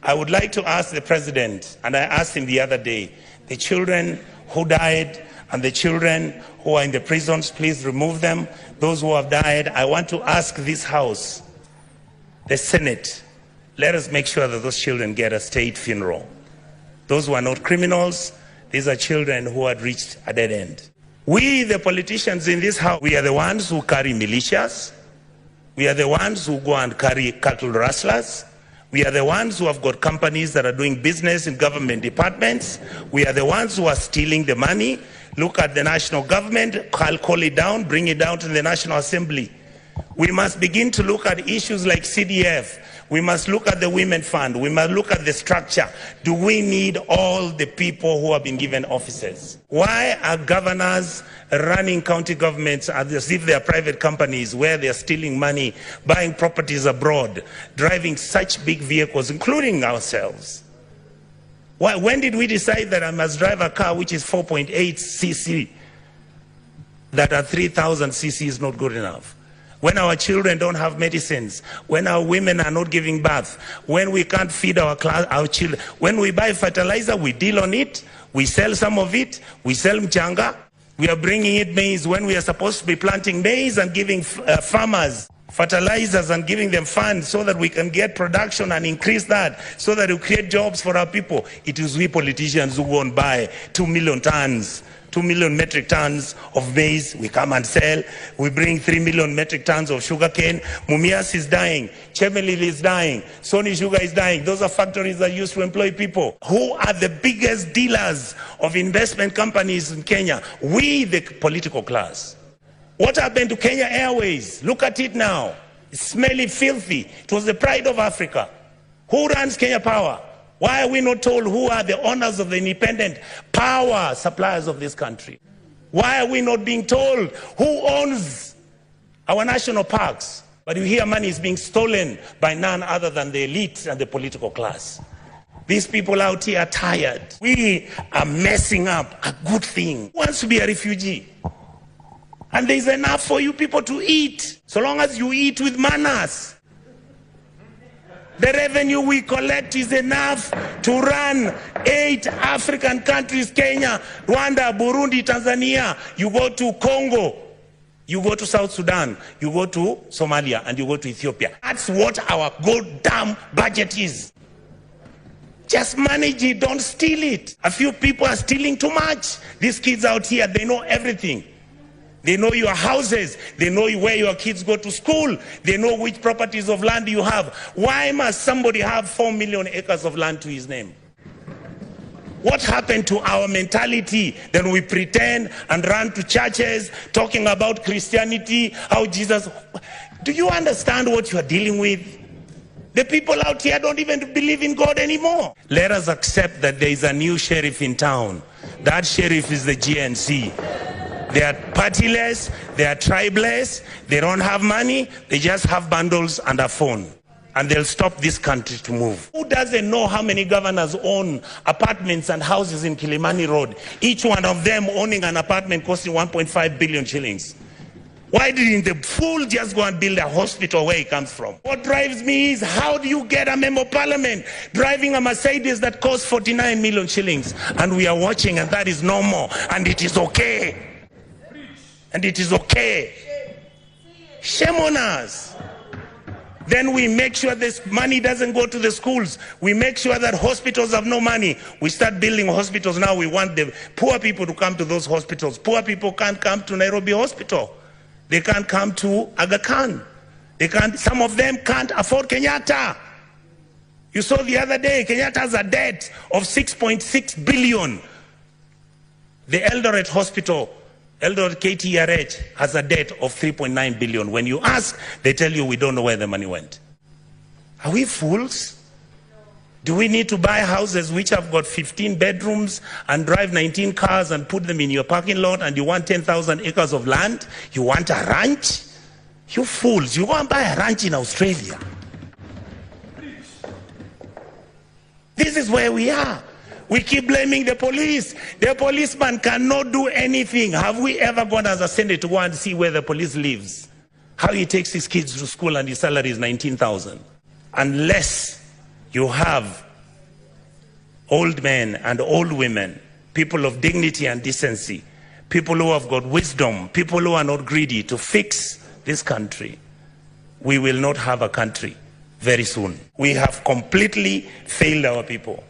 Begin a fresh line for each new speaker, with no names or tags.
I would like to ask the president, and I asked him the other day, the children who died and the children who are in the prisons, please remove them. Those who have died, I want to ask this House, the Senate, let us make sure that those children get a state funeral. Those who are not criminals, these are children who had reached a dead end. We, the politicians in this House, we are the ones who carry militias. We are the ones who go and carry cattle rustlers. We are the ones who have got companies that are doing business in government departments. We are the ones who are stealing the money. Look at the national government, I'll call it down, bring it down to the National Assembly. We must begin to look at issues like CDF. We must look at the Women Fund. We must look at the structure. Do we need all the people who have been given offices? Why are governors running county governments as if they are private companies where they are stealing money, buying properties abroad, driving such big vehicles, including ourselves? Why, when did we decide that I must drive a car which is 4.8 cc, that at 3,000 cc is not good enough? When our children don't have medicines, when our women are not giving birth, when we can't feed our children, when we buy fertilizer, we deal on it, we sell some of it, we sell mchanga, we are bringing in maize when we are supposed to be planting maize and giving farmers fertilizers and giving them funds so that we can get production and increase that, so that we create jobs for our people. It is we politicians who go and buy 2 million metric tons of maize, we come and sell. We bring 3 million metric tons of sugarcane. Mumias is dying. Chemelil is dying. Sony Sugar is dying. Those are factories that used to employ people. Who are the biggest dealers of investment companies in Kenya? We, the political class. What happened to Kenya Airways? Look at it now. It's smelly, filthy. It was the pride of Africa. Who runs Kenya Power? Why are we not told who are the owners of the independent power suppliers of this country? Why are we not being told who owns our national parks? But you hear money is being stolen by none other than the elite and the political class. These people out here are tired. We are messing up a good thing. Who wants to be a refugee? And there's enough for you people to eat, so long as you eat with manners. The revenue we collect is enough to run 8 African countries: Kenya, Rwanda, Burundi, Tanzania. You go to Congo, you go to South Sudan, you go to Somalia, and you go to Ethiopia. That's what our goddamn budget is. Just manage it, don't steal it. A few people are stealing too much. These kids out here, they know everything. They know your houses. They know where your kids go to school. They know which properties of land you have. Why must somebody have 4 million acres of land to his name? What happened to our mentality? Then we pretend and run to churches talking about Christianity, how Jesus... Do you understand what you are dealing with? The people out here don't even believe in God anymore. Let us accept that there is a new sheriff in town. That sheriff is the GNC. They are partyless, they are tribeless, they don't have money, they just have bundles and a phone. And they'll stop this country to move. Who doesn't know how many governors own apartments and houses in Kilimani Road? Each one of them owning an apartment costing 1.5 billion shillings. Why didn't the fool just go and build a hospital where he comes from? What drives me is, how do you get a member of parliament driving a Mercedes that costs 49 million shillings? And we are watching, and that is normal, and it is okay. And it is okay. Shame on us. Then we make sure this money doesn't go to the schools. We make sure that hospitals have no money. We start building hospitals now. We want the poor people to come to those hospitals. Poor people can't come to Nairobi Hospital. They can't come to Aga Khan. They can't. Some of them can't afford Kenyatta. You saw the other day, Kenyatta has a debt of 6.6 billion. The Eldoret Hospital, Eldoret KTRH, has a debt of 3.9 billion. When you ask, they tell you we don't know where the money went. Are we fools? Do we need to buy houses which have got 15 bedrooms and drive 19 cars and put them in your parking lot, and you want 10,000 acres of land? You want a ranch? You fools, you go and buy a ranch in Australia. This is where we are. We keep blaming the police. The policeman cannot do anything. Have we ever gone as a Senate to go and see where the police lives? How he takes his kids to school and his salary is 19,000. Unless you have old men and old women, people of dignity and decency, people who have got wisdom, people who are not greedy to fix this country, we will not have a country very soon. We have completely failed our people.